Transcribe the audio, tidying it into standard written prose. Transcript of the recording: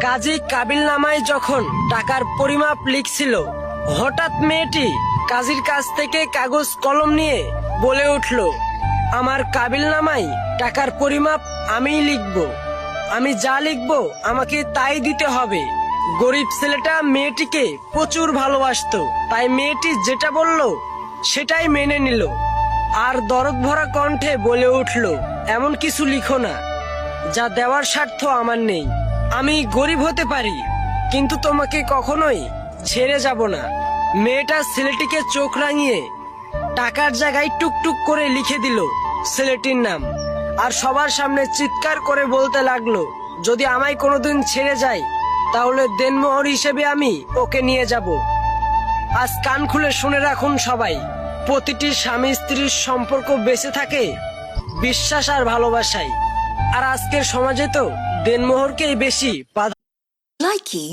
কাজী কাবিল নামায় যখন টাকার পরিমাপ লিখছিল, হঠাৎ মেয়েটি কাজীর কাছ থেকে কাগজ কলম নিয়ে বলে উঠল, আমার কাবিল নামায় টাকার পরিমাপ আমিই লিখব। আমি যা লিখব আমাকে তাই দিতে হবে। গরিব ছেলেটা মেয়েটিকে প্রচুর ভালোবাসতো, তাই মেয়েটি যেটা বলল সেটাই মেনে নিল। আর দরদ ভরা কণ্ঠে বলে উঠল, এমন কিছু লিখো না যা দেওয়ার স্বার্থ আমার নেই। আমি গরিব হতে পারি, কিন্তু তোমাকে কখনোই ছেড়ে যাব না। মেয়েটা ছেলেটিকে চোখ রাঙিয়ে টাকার জায়গায় টুকটুক করে লিখে দিল ছেলেটির নাম, আর সবার সামনে চিৎকার করে বলতে লাগলো, যদি আমায় কোনোদিন ছেড়ে যায় তাহলে দেনমোহর হিসেবে আমি ওকে নিয়ে যাব। আজ কান খুলে শুনে রাখুন সবাই, প্রতিটি স্বামী স্ত্রীর সম্পর্ক বেঁচে থাকে বিশ্বাস আর ভালোবাসায়। আর আজকের সমাজে তো দেনমোহরকেই বেশি Likey